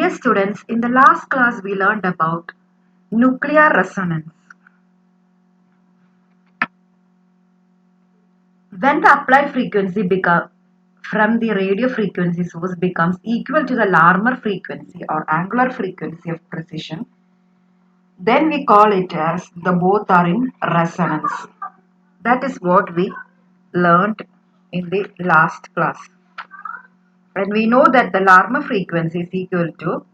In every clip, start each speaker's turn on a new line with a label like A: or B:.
A: Dear students, in the last class we learned about nuclear resonance. When the applied frequency from the radio frequency source becomes equal to the Larmor frequency or angular frequency of precision, then we call it as the both are in resonance. That is what we learned in the last class. And we know that the Larmor frequency is equal to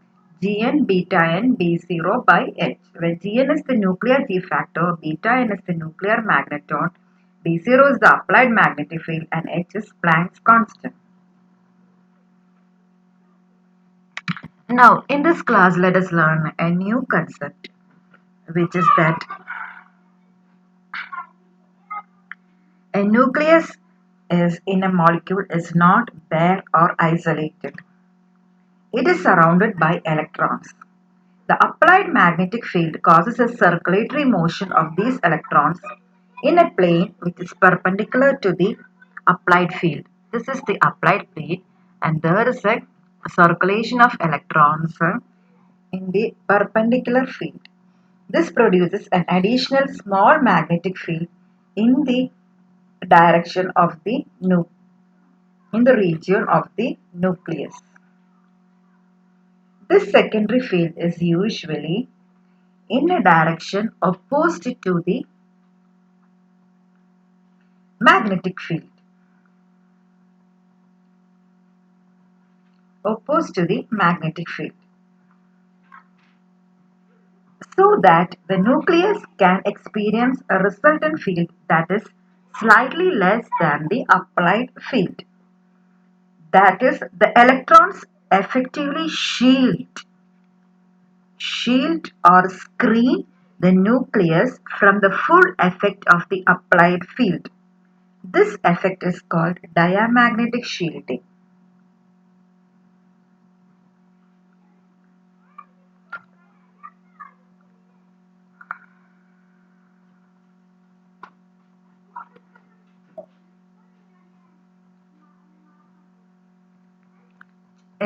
A: Gn beta n B0 by h, where Gn is the nuclear G factor, beta n is the nuclear magneton, B0 is the applied magnetic field, and h is Planck's constant. Now, in this class, let us learn a new concept, which is that a nucleus in a molecule is not bare or isolated. It is surrounded by electrons. The applied magnetic field causes a circulatory motion of these electrons in a plane which is perpendicular to the applied field. This is the applied plane, and there is a circulation of electrons in the perpendicular field. This produces an additional small magnetic field in the direction of the in the region of the nucleus. This secondary field is usually in a direction opposed to the magnetic field. Opposed to the magnetic field. So that the nucleus can experience a resultant field that is slightly less than the applied field. That is, the electrons effectively shield or screen the nucleus from the full effect of the applied field. This effect is called diamagnetic shielding.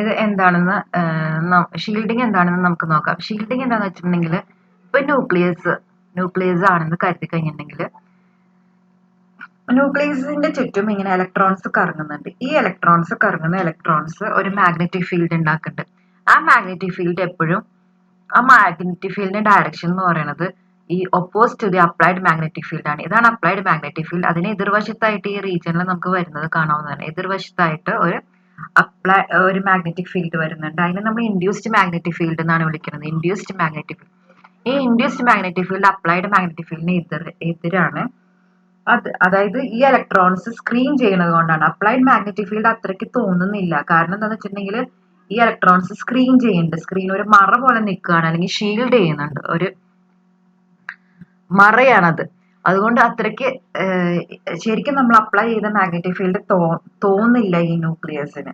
A: ഇത് എന്താണെന്ന് shielding എന്താണെന്ന് നമുക്ക് നോക്കാം. Shielding എന്താണെന്ന് വെച്ചിട്ടുണ്ടെങ്കിൽ ഇപ്പൊ nucleus ആണെന്ന് കരുതി കഴിഞ്ഞിട്ടുണ്ടെങ്കിൽ ന്യൂക്ലിയസിന്റെ ചുറ്റും ഇങ്ങനെ ഇലക്ട്രോൺസ് കറങ്ങുന്നുണ്ട്. ഈ കറങ്ങുന്ന ഇലക്ട്രോൺസ് ഒരു മാഗ്നറ്റിക് ഫീൽഡ് ഉണ്ടാക്കുന്നുണ്ട്. ആ മാഗ്നറ്റിക് ഫീൽഡ് എപ്പോഴും ആ മാഗ്നറ്റിക് ഫീൽഡിന്റെ ഡയറക്ഷൻ എന്ന് പറയുന്നത് ഈ oppose to the applied magnetic field ആണ്. ഇതാണ് അപ്ലൈഡ് മാഗ്നറ്റിക് ഫീൽഡ്. അതിന് എതിർവശത്തായിട്ട് ഈ റീജിയനിൽ നമുക്ക് വരുന്നത് കാണാവുന്നതാണ്. എതിർവശത്തായിട്ട് ഒരു മാഗ്നറ്റിക് ഫീൽഡ് വരുന്നുണ്ട്. അതിനെ നമ്മൾ ഇൻഡ്യൂസ്ഡ് മാഗ്നറ്റിക് ഫീൽഡ് എന്നാണ് വിളിക്കുന്നത്. Induced magnetic field. ഈ induced magnetic field applied magnetic ഫീൽഡിന് എതിരാണ്. അതായത് ഈ ഇലക്ട്രോൺസ് സ്ക്രീൻ ചെയ്യുന്നത് കൊണ്ടാണ്. അപ്ലൈഡ് മാഗ്നറ്റിക് ഫീൽഡ് അത്രയ്ക്ക് തോന്നുന്നില്ല. കാരണം എന്താണെന്ന് വെച്ചിട്ടുണ്ടെങ്കിൽ ഈ ഇലക്ട്രോൺസ് സ്ക്രീൻ ചെയ്യുന്നുണ്ട്. ഒരു മറ പോലെ നിൽക്കുകയാണ്, അല്ലെങ്കിൽ ഷീൽഡ് ചെയ്യുന്നുണ്ട്. ഒരു മറയാണത്. അതുകൊണ്ട് അത്രയ്ക്ക് ശരിക്കും നമ്മൾ അപ്ലൈ ചെയ്ത മാഗ്നറ്റിക് ഫീൽഡ് തോന്നില്ല ഈ ന്യൂക്ലിയസിന്.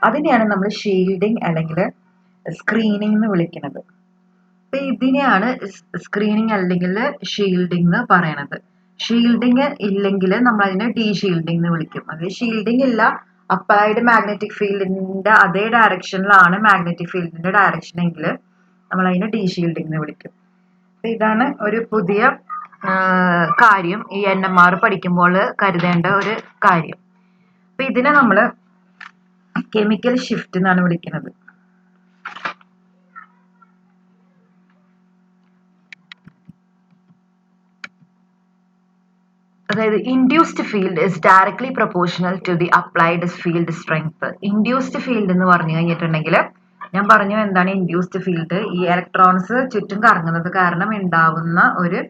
A: അതിനെയാണ് നമ്മൾ ഷീൽഡിങ് അല്ലെങ്കിൽ സ്ക്രീനിങ് എന്ന് വിളിക്കുന്നത്. അപ്പൊ ഇതിനെയാണ് സ്ക്രീനിങ് അല്ലെങ്കിൽ ഷീൽഡിങ് എന്ന് പറയണത്. ഷീൽഡിങ് ഇല്ലെങ്കിൽ നമ്മൾ അതിനെ ഡീഷീൽഡിങ് എന്ന് വിളിക്കും. അതായത് ഷീൽഡിങ് ഇല്ല, അപ്ലൈഡ് മാഗ്നറ്റിക് ഫീൽഡിന്റെ അതേ ഡയറക്ഷനിലാണ് മാഗ്നറ്റിക് ഫീൽഡിന്റെ ഡയറക്ഷൻ എങ്കിൽ നമ്മൾ അതിനെ ഡീഷീൽഡിങ് എന്ന് വിളിക്കും. അപ്പൊ ഇതാണ് ഒരു പുതിയ കാര്യം ഈ NMR പഠിക്കുമ്പോൾ കരുതേണ്ട ഒരു കാര്യം. അപ്പൊ ഇതിനെ നമ്മൾ കെമിക്കൽ ഷിഫ്റ്റ് എന്നാണ് വിളിക്കുന്നത്. അതായത് induced field is directly proportional to the applied field strength. Induced field എന്ന് പറഞ്ഞു കഴിഞ്ഞിട്ടുണ്ടെങ്കിൽ ഞാൻ പറഞ്ഞു എന്താണ് ഇൻഡ്യൂസ്ഡ് ഫീൽഡ്. ഈ ഇലക്ട്രോൺസ് ചുറ്റും കറങ്ങുന്നത് കാരണം ഉണ്ടാവുന്ന ഒരു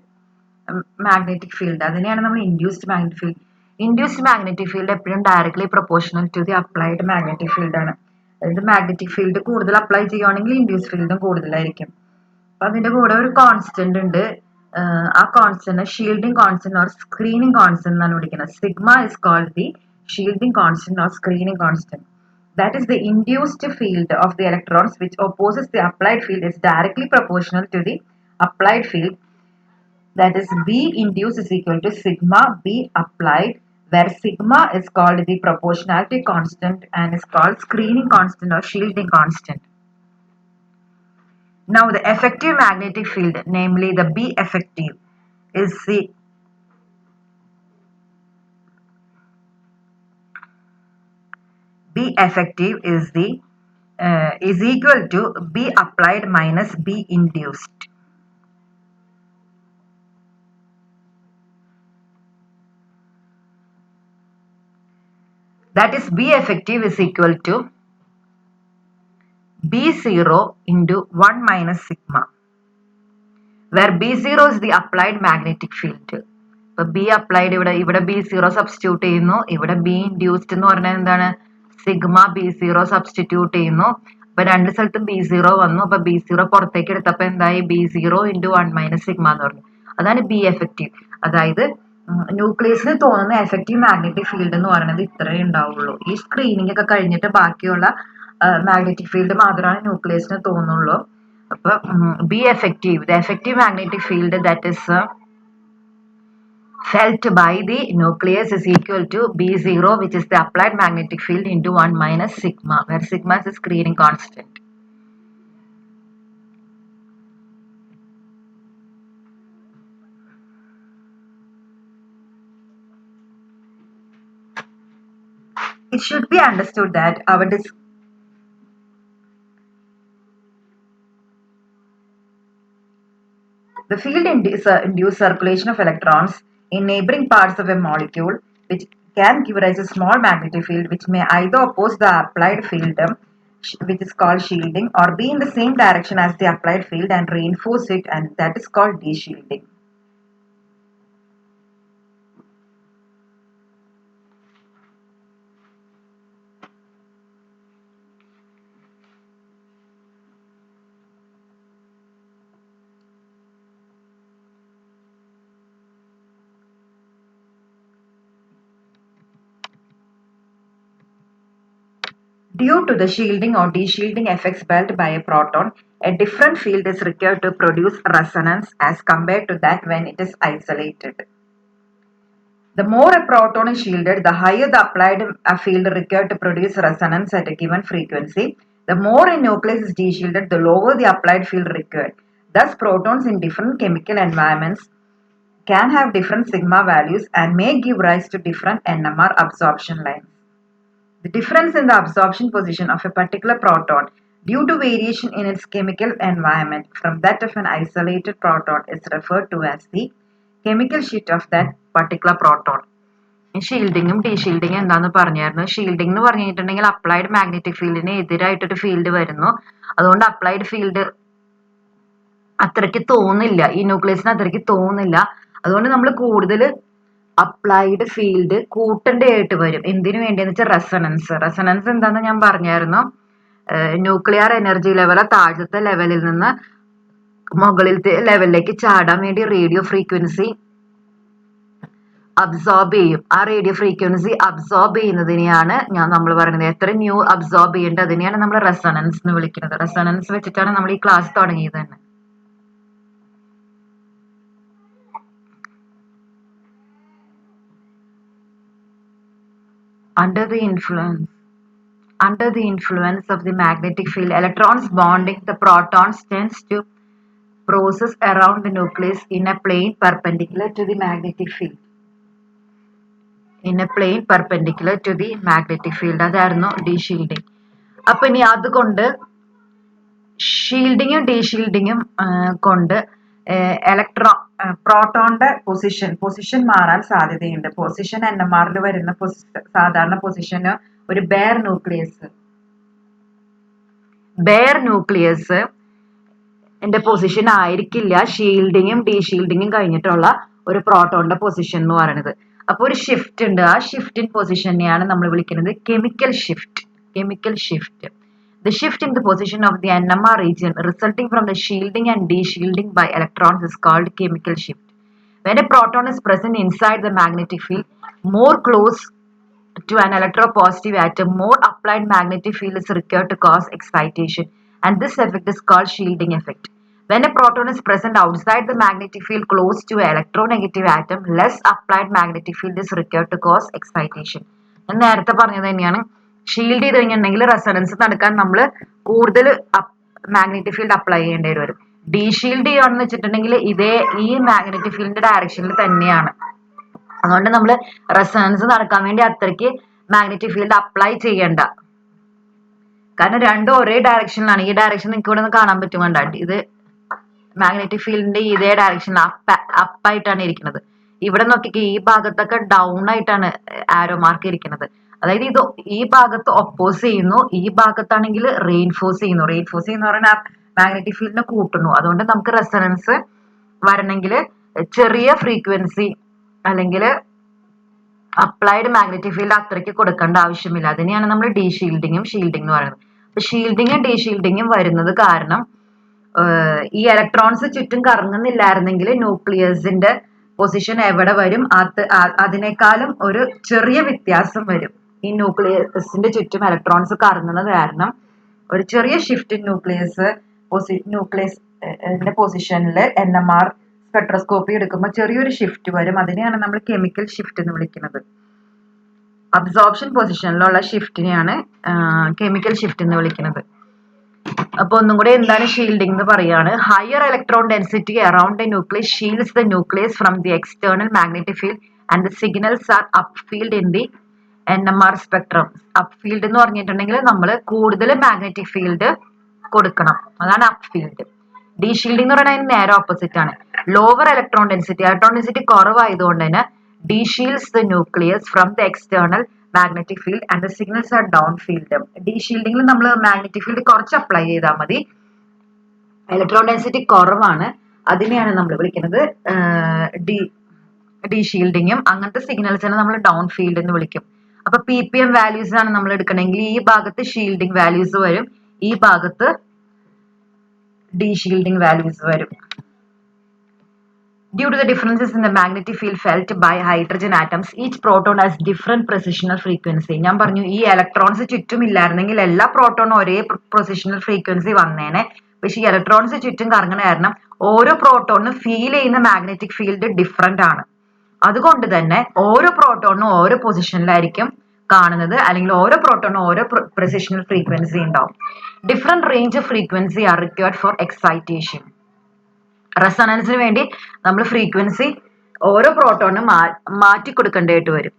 A: മാഗ്നറ്റിക് ഫീൽഡ്, അതിനെയാണ് നമ്മൾ induced magnetic field. Induced magnetic field എപ്പോഴും directly proportional to the applied magnetic field ആണ്. അതായത് മാഗ്നറ്റിക് ഫീൽഡ് കൂടുതൽ അപ്ലൈ ചെയ്യുകയാണെങ്കിൽ ഇൻഡ്യൂസ്ഡ് ഫീൽഡും കൂടുതലായിരിക്കും. അപ്പൊ അതിന്റെ കൂടെ ഒരു കോൺസ്റ്റന്റ് ഉണ്ട്. ആ constant shielding constant or screening constant എന്നാണ് വിളിക്കുന്നത്. Sigma is called the shielding constant or screening constant. That is the induced field of the electrons which opposes the applied field is directly proportional to the applied field. That is B induced is equal to sigma B applied, where sigma is called the proportionality constant and is called screening constant or shielding constant. Now the effective magnetic field, namely the B effective, is is equal to B applied minus B induced. That is B effective is equal to B0 into 1 minus sigma, where B0 is the applied magnetic field. ഇപ്പോൾ be applied ഇവിടെ B0 substitute ചെയ്യുന്നു, ഇവിടെ B induced എന്ന് പറഞ്ഞാൽ എന്താണ്, sigma B0 substitute ചെയ്യുന്നു. അപ്പൊ രണ്ട് സ്ഥലത്തും B0 വന്നു. അപ്പൊ B0 പുറത്തേക്ക് എടുത്തപ്പോൾ എന്തായി, B0 into 1 മൈനസ് സിഗ്മ എന്ന് പറഞ്ഞു. അതാണ് ബി എഫക്റ്റീവ്. അതായത് ന്യൂക്ലിയസിന് തോന്നുന്ന എഫക്റ്റീവ് മാഗ്നറ്റിക് ഫീൽഡ് എന്ന് പറയുന്നത് ഇത്രയേ ഉണ്ടാവുള്ളൂ. ഈ സ്ക്രീനിങ് ഒക്കെ കഴിഞ്ഞിട്ട് ബാക്കിയുള്ള മാഗ്നറ്റിക് ഫീൽഡ് മാത്രമാണ് ന്യൂക്ലിയസിന് തോന്നുള്ളൂ. അപ്പൊ B effective, the effective magnetic field that is felt by the nucleus is equal to B0, which is the applied magnetic field, into 1 minus sigma, where sigma is the screening constant. It should be understood that the field induced circulation of electrons in neighboring parts of a molecule, which can give rise to a small magnetic field which may either oppose the applied field, which is called shielding, or be in the same direction as the applied field and reinforce it, and that is called de-shielding. Due to the shielding or de-shielding effects felt by a proton, a different field is required to produce resonance as compared to that when it is isolated. The more a proton is shielded, the higher the applied field required to produce resonance at a given frequency. The more a nucleus is de-shielded, the lower the applied field required. Thus, protons in different chemical environments can have different sigma values and may give rise to different NMR absorption lines. The difference in the absorption position of a particular proton due to variation in its chemical environment from that of an isolated proton is referred to as the chemical shift of that particular proton. ഷീൽഡിങ്ങും ഡീഷീൽഡിങ്ങും എന്താന്ന് പറഞ്ഞായിരുന്നു. Shielding എന്ന് പറഞ്ഞു കഴിഞ്ഞിട്ടുണ്ടെങ്കിൽ applied magnetic ഫീൽഡിന് എതിരായിട്ടൊരു field വരുന്നു. അതുകൊണ്ട് applied field അത്രയ്ക്ക് തോന്നില്ല, ഈ ന്യൂക്ലിയസിന് അത്രയ്ക്ക് തോന്നില്ല. അതുകൊണ്ട് നമ്മൾ കൂടുതൽ അപ്ലൈഡ് ഫീൽഡ് കൂട്ടേണ്ടതായിട്ട് വരും. എന്തിനു വേണ്ടിയെന്ന് വെച്ചാൽ റെസണൻസ് എന്താന്ന് ഞാൻ പറഞ്ഞായിരുന്നു. ന്യൂക്ലിയർ എനർജി ലെവൽ താഴത്തെ ലെവലിൽ നിന്ന് മുകളിലത്തെ ലെവലിലേക്ക് ചാടാൻ വേണ്ടി റേഡിയോ ഫ്രീക്വൻസി അബ്സോർബ് ചെയ്യും. ആ റേഡിയോ ഫ്രീക്വൻസി അബ്സോർബ് ചെയ്യുന്നതിനെയാണ് നമ്മൾ പറയുന്നത്, എത്ര ന്യൂ അബ്സോർബ് ചെയ്യേണ്ടത്, അതിനെയാണ് നമ്മൾ റെസണൻസ് എന്ന് വിളിക്കുന്നത്. റെസണൻസ് വെച്ചിട്ടാണ് നമ്മൾ ഈ ക്ലാസ് തുടങ്ങിയത് തന്നെ. Under the influence of the magnetic field, electrons bonding the protons tends to process around the nucleus in a plane perpendicular to the magnetic field. അതായിരുന്നു ഡീഷീൽഡിങ്. അപ്പൊ ഇനി അതുകൊണ്ട് ഷീൽഡിങ്ങും ഡീഷീൽഡിങ്ങും കൊണ്ട് പ്രോട്ടോണിന്റെ പൊസിഷൻ മാറാൻ സാധ്യതയുണ്ട്. പൊസിഷൻ NMRൽ വരുന്ന സാധാരണ പൊസിഷന് ഒരു ബെയർ ന്യൂക്ലിയസ് എന്റെ പൊസിഷൻ ആയിരിക്കില്ല ഷീൽഡിങ്ങും ഡീഷീൽഡിങ്ങും കഴിഞ്ഞിട്ടുള്ള ഒരു പ്രോട്ടോണിന്റെ പൊസിഷൻ എന്ന് പറയുന്നത്. അപ്പൊ ഒരു ഷിഫ്റ്റ് ഉണ്ട്. ആ ഷിഫ്റ്റ് ഇൻ പൊസിഷനെയാണ് നമ്മൾ വിളിക്കുന്നത് chemical shift. The shift in the position of the NMR region resulting from the shielding and de-shielding by electrons is called chemical shift. When a proton is present inside the magnetic field, more close to an electropositive atom, more applied magnetic field is required to cause excitation, and this effect is called shielding effect. When a proton is present outside the magnetic field close to an electronegative atom, less applied magnetic field is required to cause excitation. ഞാൻ നേരത്തെ പറഞ്ഞത് തന്നെയാണ്, shield ചെയ്ത് കഴിഞ്ഞിട്ടുണ്ടെങ്കിൽ resonance നടക്കാൻ നമ്മൾ കൂടുതൽ magnetic field apply ചെയ്യേണ്ടി വരും. ഡീഷീൽഡ് ചെയ്യുകയാണെന്ന് വെച്ചിട്ടുണ്ടെങ്കിൽ ഈ മാഗ്നറ്റിക് ഫീൽഡിന്റെ ഡയറക്ഷനിൽ തന്നെയാണ്. അതുകൊണ്ട് നമ്മൾ റെസൊണൻസ് നടക്കാൻ വേണ്ടി അത്രയ്ക്ക് മാഗ്നറ്റിക് ഫീൽഡ് അപ്ലൈ ചെയ്യണ്ട. കാരണം രണ്ടും ഒരേ ഡയറക്ഷനിലാണ്. ഈ ഡയറക്ഷൻ നിങ്ങൾക്ക് ഇവിടെ നിന്ന് കാണാൻ പറ്റും, കണ്ട ഇത് മാഗ്നറ്റിക് ഫീൽഡിന്റെ ഇതേ ഡയറക്ഷനിൽ അപ്പായിട്ടാണ് ഇരിക്കുന്നത്. ഇവിടെ നോക്കിക്കേ, ഈ ഭാഗത്തൊക്കെ ഡൗൺ ആയിട്ടാണ് ആരോ മാർക്ക് ഇരിക്കുന്നത്. അതായത് ഈ ഭാഗത്ത് ഒപ്പോസ് ചെയ്യുന്നു, ഈ ഭാഗത്താണെങ്കിൽ റെയിൻഫോഴ്സ് ചെയ്യുന്നു. റെയിൻഫോഴ്സ് ചെയ്യുന്ന പറഞ്ഞാൽ മാഗ്നറ്റിക് ഫീൽഡിനെ കൂട്ടുന്നു. അതുകൊണ്ട് നമുക്ക് റെസൊണൻസ് വരണമെങ്കിൽ ചെറിയ ഫ്രീക്വൻസി അല്ലെങ്കിൽ അപ്ലൈഡ് മാഗ്നറ്റിക് ഫീൽഡ് അത്രയ്ക്ക് കൊടുക്കേണ്ട ആവശ്യമില്ല. അതിനെയാണ് നമ്മൾ ഡീഷീൽഡിങ്ങും ഷീൽഡിംഗ് എന്ന് പറയുന്നത്. അപ്പൊ ഷീൽഡിങ്ങും ഡീഷീൽഡിങ്ങും വരുന്നത് കാരണം ഈ ഇലക്ട്രോൺസ് ചുറ്റും കറങ്ങുന്നില്ലായിരുന്നെങ്കിൽ ന്യൂക്ലിയസിന്റെ പൊസിഷൻ എവിടെ വരും, അതിനേക്കാളും ഒരു ചെറിയ വ്യത്യാസം വരും. ഈ ന്യൂക്ലിയസിന്റെ ചുറ്റും ഇലക്ട്രോൺസ് കറങ്ങുന്നത് കാരണം ഒരു ചെറിയ ഷിഫ്റ്റ് ന്യൂക്ലിയസിന്റെ പൊസിഷനിൽ NMR സ്പെക്ട്രോസ്കോപ്പി എടുക്കുമ്പോൾ ചെറിയൊരു ഷിഫ്റ്റ് വരും. അതിനെയാണ് നമ്മൾ കെമിക്കൽ ഷിഫ്റ്റ് എന്ന് വിളിക്കുന്നത്. അബ്സോർപ്ഷൻ പൊസിഷനിലുള്ള ഷിഫ്റ്റിനെയാണ് കെമിക്കൽ ഷിഫ്റ്റ് എന്ന് വിളിക്കുന്നത്. അപ്പൊ ഒന്നും കൂടെ എന്താണ് ഷീൽഡിംഗ് എന്ന് പറയാണ്. Higher electron density around the nucleus shields the nucleus from the external magnetic field and the signals are upfield in the NMR spectrum. Upfield എന്ന് പറഞ്ഞിട്ടുണ്ടെങ്കിൽ നമ്മൾ കൂടുതൽ മാഗ്നറ്റിക് ഫീൽഡ് കൊടുക്കണം, അതാണ് അപ്ഫീൽഡ്. ഡീഷീൽഡിംഗ് എന്ന് പറയുന്നത് അതിന് നേരെ ഓപ്പോസിറ്റ് ആണ്. ലോവർ ഇലക്ട്രോൺ ഡെൻസിറ്റി കുറവായതുകൊണ്ട് തന്നെ deshields the nucleus from the external magnetic field and the signals are down field. ഡീഷീൽഡിംഗിൽ നമ്മൾ മാഗ്നറ്റിക് ഫീൽഡ് കുറച്ച് അപ്ലൈ ചെയ്താൽ മതി. ഇലക്ട്രോൺ ഡെൻസിറ്റി കുറവാണ്, അതിനെയാണ് നമ്മൾ വിളിക്കുന്നത് ഡീഷീൽഡിങ്ങും. അങ്ങനത്തെ സിഗ്നൽസിനെ നമ്മൾ ഡൗൺ ഫീൽഡ് എന്ന് വിളിക്കും. അപ്പൊ PPM വാല്യൂസ് ആണ് നമ്മൾ എടുക്കണമെങ്കിൽ ഈ ഭാഗത്ത് ഷീൽഡിംഗ് വാല്യൂസ് വരും, ഈ ഭാഗത്ത് ഡീഷീൽഡിംഗ് വാല്യൂസ് വരും. Due to the differences in the magnetic field felt by hydrogen atoms, each proton has different positional frequency. ഞാൻ പറഞ്ഞു ഈ ഇലക്ട്രോൺസ് ചുറ്റും ഇല്ലായിരുന്നെങ്കിൽ എല്ലാ പ്രോട്ടോണും ഒരേ പൊസിഷണൽ ഫ്രീക്വൻസി വന്നേനെ. പക്ഷെ ഈ ഇലക്ട്രോൺസ് ചുറ്റും കറങ്ങുന്ന കാരണം ഓരോ പ്രോട്ടോണിനും ഫീൽ ചെയ്യുന്ന മാഗ്നറ്റിക് ഫീൽഡ് ഡിഫറെന്റ് ആണ്. അതുകൊണ്ട് തന്നെ ഓരോ പ്രോട്ടോണിനും ഓരോ പൊസിഷനിലായിരിക്കും കാണുന്നത്, അല്ലെങ്കിൽ ഓരോ പ്രോട്ടോണിനും ഓരോ പൊസിഷണൽ ഫ്രീക്വൻസി ഉണ്ടാവും. Different range of frequency are required for excitation. റെസൊണൻസിന് വേണ്ടി നമ്മൾ ഫ്രീക്വൻസി ഓരോ പ്രോട്ടോണിനും മാറ്റി കൊടുക്കേണ്ടതായിട്ട് വരും,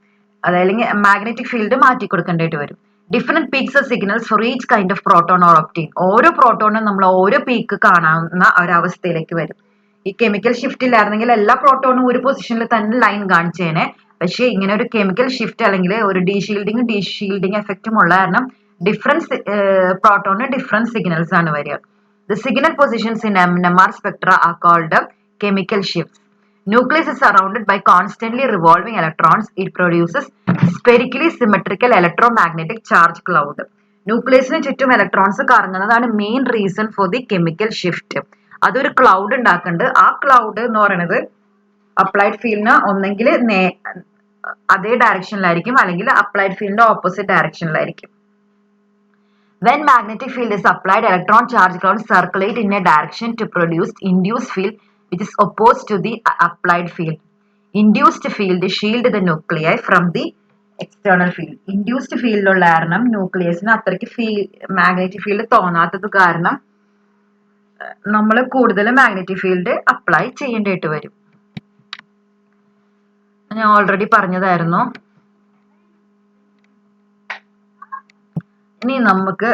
A: അതല്ലെങ്കിൽ മാഗ്നറ്റിക് ഫീൽഡ് മാറ്റി കൊടുക്കേണ്ടതായിട്ട് വരും. Different peaks of signals for each kind of proton or obtain. ഓരോ പ്രോട്ടോണും നമ്മൾ ഓരോ പീക്ക് കാണാവുന്ന ഒരവസ്ഥയിലേക്ക് വരും. ഈ കെമിക്കൽ ഷിഫ്റ്റ് ഇല്ലായിരുന്നെങ്കിൽ എല്ലാ പ്രോട്ടോണും ഒരു പൊസിഷനിൽ തന്നെ ലൈൻ കാണിച്ചേനെ. പക്ഷേ ഇങ്ങനെ ഒരു കെമിക്കൽ ഷിഫ്റ്റ് അല്ലെങ്കിൽ ഒരു ഡീഷീൽഡിങ് എഫക്റ്റും ഉള്ള കാരണം ഡിഫറൻസ് പ്രോട്ടോണിന് ഡിഫറെന്റ് സിഗ്നൽസ് ആണ് വരിക. The signal positions in NMR spectra are called chemical shifts. Nucleus is surrounded by constantly revolving electrons. It produces spherically symmetrical electromagnetic charge cloud. ന്യൂക്ലിയസിന് ചുറ്റും ഇലക്ട്രോൺസ് കറങ്ങുന്നതാണ് main reason for the chemical shift. അതൊരു cloud ഉണ്ടാക്കുന്നുണ്ട്. ആ cloud എന്ന് പറയുന്നത് applied ഫീൽഡിന് ഒന്നെങ്കിൽ അതേ ഡയറക്ഷനിലായിരിക്കും, അല്ലെങ്കിൽ അപ്ലൈഡ് ഫീൽഡിന്റെ opposite ഡയറക്ഷനിലായിരിക്കും. When magnetic field is applied, electron charge clouds circulate in a direction to produce induced field which is opposed to the applied field. Induced field shield the nuclei from the external field. Induced field ഉള്ള കാരണം ന്യൂക്ലിയസിന് അത്രയ്ക്ക് magnetic field തോന്നാത്തത് കാരണം നമ്മൾ കൂടുതൽ magnetic field apply ചെയ്യേണ്ടതായിട്ട് വരും. ഞാൻ already പറഞ്ഞതായിരുന്നു. ഇനി നമുക്ക്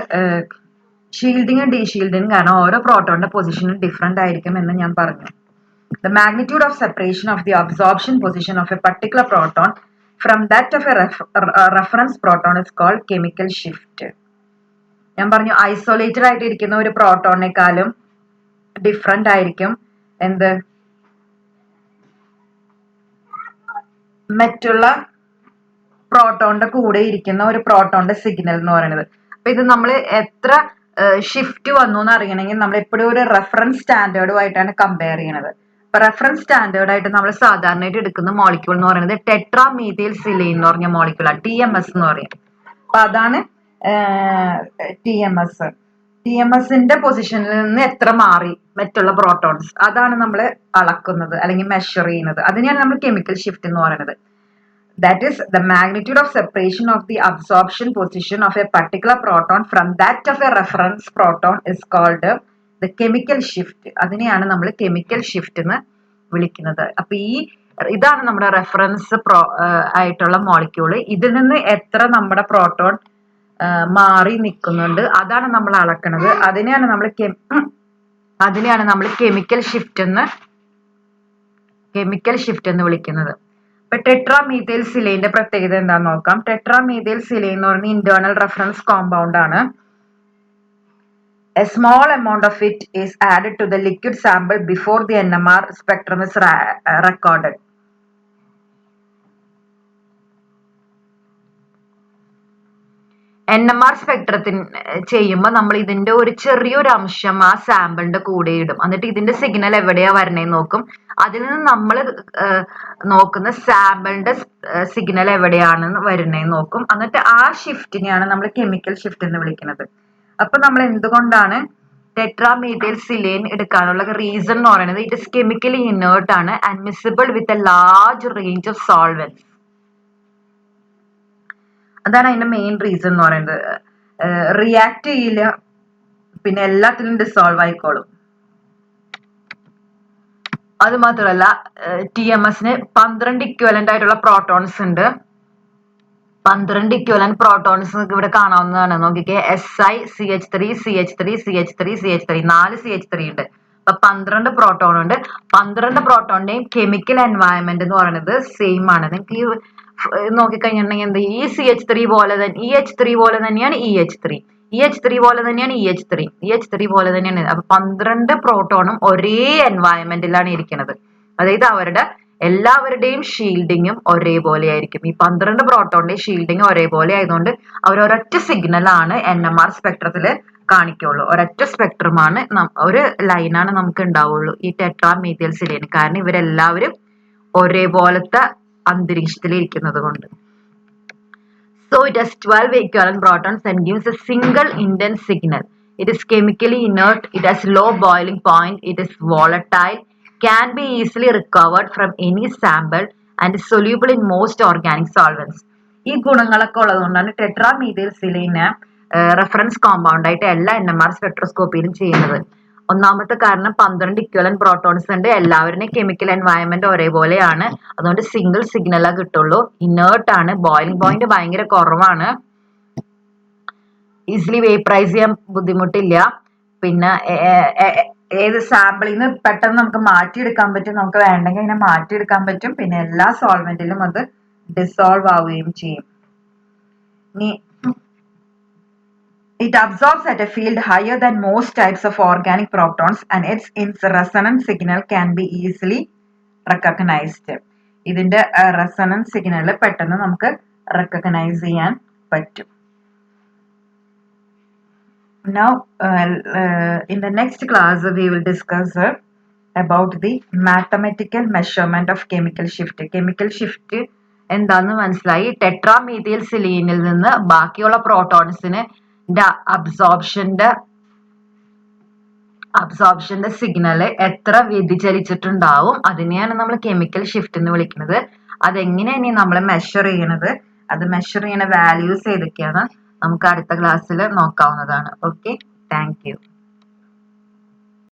A: ഷീൽഡിങ്ങും ഡീഷീൽഡിങ്ങും കാരണം ഓരോ പ്രോട്ടോണിന്റെ പൊസിഷനും ഡിഫറെന്റ് ആയിരിക്കും എന്ന് ഞാൻ പറഞ്ഞു. The magnitude of separation of the absorption position of a particular proton from that of a reference proton is called chemical shift. ഞാൻ പറഞ്ഞു ഐസൊലേറ്റഡ് ആയിട്ട് ഇരിക്കുന്ന ഒരു പ്രോട്ടോണിനെക്കാളും ഡിഫറെന്റ് ആയിരിക്കും എന്ത് മറ്റുള്ള പ്രോട്ടോണിന്റെ കൂടെ ഇരിക്കുന്ന ഒരു പ്രോട്ടോണിന്റെ സിഗ്നൽ എന്ന് പറയുന്നത്. അപ്പൊ ഇത് നമ്മൾ എത്ര ഷിഫ്റ്റ് വന്നു എന്ന് അറിയണമെങ്കിൽ നമ്മൾ എപ്പോഴും ഒരു റെഫറൻസ് സ്റ്റാൻഡേർഡുമായിട്ടാണ് കമ്പയർ ചെയ്യണത്. അപ്പൊ റെഫറൻസ് സ്റ്റാൻഡേർഡ് ആയിട്ട് നമ്മൾ സാധാരണയായിട്ട് എടുക്കുന്ന മോളിക്യൂൾ എന്ന് പറയുന്നത് ടെട്രാ മീഥൈൽ സിലൈൻ എന്ന് പറഞ്ഞ മോളിക്യൂളാണ്, TMS എന്ന് പറയും. അപ്പൊ അതാണ് TMSന്റെ പൊസിഷനിൽ നിന്ന് എത്ര മാറി മറ്റുള്ള പ്രോട്ടോൺസ്, അതാണ് നമ്മൾ അളക്കുന്നത് അല്ലെങ്കിൽ മെഷർ ചെയ്യുന്നത്. അതിനെയാണ് നമ്മൾ കെമിക്കൽ ഷിഫ്റ്റ് എന്ന് പറയുന്നത്. that is the magnitude of separation of the absorption position of a particular proton from that of a reference proton is called the chemical shift. അതിനെയാണ് നമ്മൾ chemical shift എന്ന് വിളിക്കുന്നത്. അപ്പൊ ഇതാണ് നമ്മുടെ റെഫറൻസ് ആയിട്ടുള്ള മോളിക്യൂള്. ഇതിൽ നിന്ന് എത്ര നമ്മുടെ പ്രോട്ടോൺ മാറി നിൽക്കുന്നുണ്ട് അതാണ് നമ്മൾ അളക്കുന്നത്. അതിനെയാണ് നമ്മൾ കെമിക്കൽ ഷിഫ്റ്റ് എന്ന് വിളിക്കുന്നത്. ഇപ്പൊ ടെട്രാമീഥൈൽ സിലൈന്റെ പ്രത്യേകത എന്താന്ന് നോക്കാം. ടെട്രാമീഥൈൽ സിലൈൻ എന്ന് പറയുന്ന ഇന്റേണൽ റെഫറൻസ് കോമ്പൗണ്ട് ആണ്. A small amount of it is added to the liquid sample before the NMR spectrum is recorded. NMR സ്പെക്ട്രത്തിന് ചെയ്യുമ്പോൾ നമ്മൾ ഇതിന്റെ ഒരു ചെറിയൊരു അംശം ആ സാമ്പിളിന്റെ കൂടെ ഇടും. എന്നിട്ട് ഇതിന്റെ സിഗ്നൽ എവിടെയാ വരണേന്ന് നോക്കും. അതിൽ നിന്ന് നമ്മൾ നോക്കുന്ന സാമ്പിളിന്റെ സിഗ്നൽ എവിടെയാണെന്ന് വരുന്നേന്ന് നോക്കും. എന്നിട്ട് ആ ഷിഫ്റ്റിനെയാണ് നമ്മൾ കെമിക്കൽ ഷിഫ്റ്റ് എന്ന് വിളിക്കുന്നത്. അപ്പൊ നമ്മൾ എന്തുകൊണ്ടാണ് ടെട്രാമീഥൈൽ സിലൈൻ എടുക്കാനുള്ള റീസൺ എന്ന് പറയുന്നത് ഇറ്റ് ഇസ് കെമിക്കലി ഇനേർട്ട് ആണ് and miscible with a large range of solvents. അതാണ് അതിന്റെ മെയിൻ റീസൺ എന്ന് പറയുന്നത്. റിയാക്ട് ചെയ്യില്ല, പിന്നെ എല്ലാത്തിലും ഡിസോൾവ് ആയിക്കോളും. അത് മാത്രമല്ല TMSന് 12 ഇക്വലന്റ് ആയിട്ടുള്ള പ്രോട്ടോൺസ് ഉണ്ട്. 12 ഇക്വലന്റ് പ്രോട്ടോൺസ് ഇവിടെ കാണാവുന്നതാണ്. നോക്കിക്കേ, SI CH3 CH3 CH3 CH3 4 CH3 ഉണ്ട്. അപ്പൊ 12 പ്രോട്ടോൺ ഉണ്ട്. 12 പ്രോട്ടോണിന്റെയും കെമിക്കൽ എൻവയൺമെന്റ് എന്ന് പറയുന്നത് സെയിം ആണ്. നിങ്ങൾക്ക് ഈ നോക്കിക്കഴിഞ്ഞിട്ടുണ്ടെങ്കിൽ എന്താ ഈ CH3 പോലെ തന്നെ EH3 പോലെ തന്നെയാണ് EH3 പോലെ തന്നെയാണ് EH3 പോലെ തന്നെയാണ്. അപ്പൊ 12 പ്രോട്ടോണും ഒരേ എൻവയൺമെന്റിലാണ് ഇരിക്കുന്നത്. അതായത് എല്ലാവരുടെയും ഷീൽഡിങ്ങും ഒരേപോലെ ആയിരിക്കും. ഈ 12 പ്രോട്ടോണിന്റെ ഷീൽഡിങ് ഒരേപോലെ ആയതുകൊണ്ട് അവർ ഒരൊറ്റ സിഗ്നലാണ് NMR സ്പെക്ട്രത്തിൽ കാണിക്കുള്ളൂ. ഒരൊറ്റ സ്പെക്ട്രമാണ്, ഒരു ലൈനാണ് നമുക്ക് ഉണ്ടാവുള്ളൂ ഈ ടെട്രാമീഥൈൽ സിലൈൻ. കാരണം ഇവരെല്ലാവരും ഒരേപോലത്തെ അന്തരീക്ഷത്തിൽ ഇരിക്കുന്നത് കൊണ്ട്. So it has 12 equivalent protons and gives a single indent signal. It is chemically inert, it has low boiling point, it is volatile, can be easily recovered from any sample and is soluble in most organic solvents. ഈ ഗുണങ്ങളൊക്കെ ഉള്ളതുകൊണ്ടാണ് ടെട്രാമീഥൈൽ സിലൈനെ reference compound ആയിട്ട് എല്ലാ NMR സ്പെക്ട്രോസ്കോപ്പിയിലും ചെയ്യുന്നത്. ഒന്നാമത്തെ കാരണം 12 equivalent protons ഉണ്ട്, എല്ലാവരുടെയും chemical environment ഒരേപോലെയാണ്, അതുകൊണ്ട് സിംഗിൾ സിഗ്നലാ കിട്ടുള്ളൂ. ഇനേർട്ട് ആണ്, ബോയിലിംഗ് പോയിന്റ് ഭയങ്കര കുറവാണ്, ഈസിലി വേപ്പറൈസ് ചെയ്യാൻ ബുദ്ധിമുട്ടില്ല. പിന്നെ ഏത് സാമ്പിളിൽ നിന്ന് പെട്ടെന്ന് നമുക്ക് മാറ്റിയെടുക്കാൻ പറ്റും, നമുക്ക് വേണ്ടെങ്കിൽ ഇങ്ങനെ മാറ്റിയെടുക്കാൻ പറ്റും. പിന്നെ എല്ലാ സോൾവെന്റിലും അത് ഡിസോൾവ് ആവുകയും ചെയ്യും. ഇനി it absorbs at a field higher than most types of organic protons and its resonance signal can be easily recognized. ഇതിന്റെ റെസണൻസ് സിഗ്നൽ പെട്ടെന്ന് നമുക്ക് റെക്കഗ്നൈസ് ചെയ്യാൻ പറ്റും. Now in the next class we will discuss about the mathematical measurement of chemical shift. Chemical shift എന്താന്ന് മനസ്സിലായി. ടെട്രാമീഥൈൽ സിലൈനിൽ നിന്ന് ബാക്കിയുള്ള പ്രോട്ടോൺസിന് അബ്സോർപ്ഷന്റെ signal എത്ര വ്യതിചലിച്ചിട്ടുണ്ടാവും അതിനെയാണ് നമ്മൾ കെമിക്കൽ ഷിഫ്റ്റ് എന്ന് വിളിക്കുന്നത്. അതെങ്ങനെയാണ് നമ്മൾ മെഷർ ചെയ്യണത്, അത് മെഷർ ചെയ്യണ വാല്യൂസ് ഏതൊക്കെയാണ് നമുക്ക് അടുത്ത ക്ലാസ്സിൽ നോക്കാവുന്നതാണ്. Okay, thank you.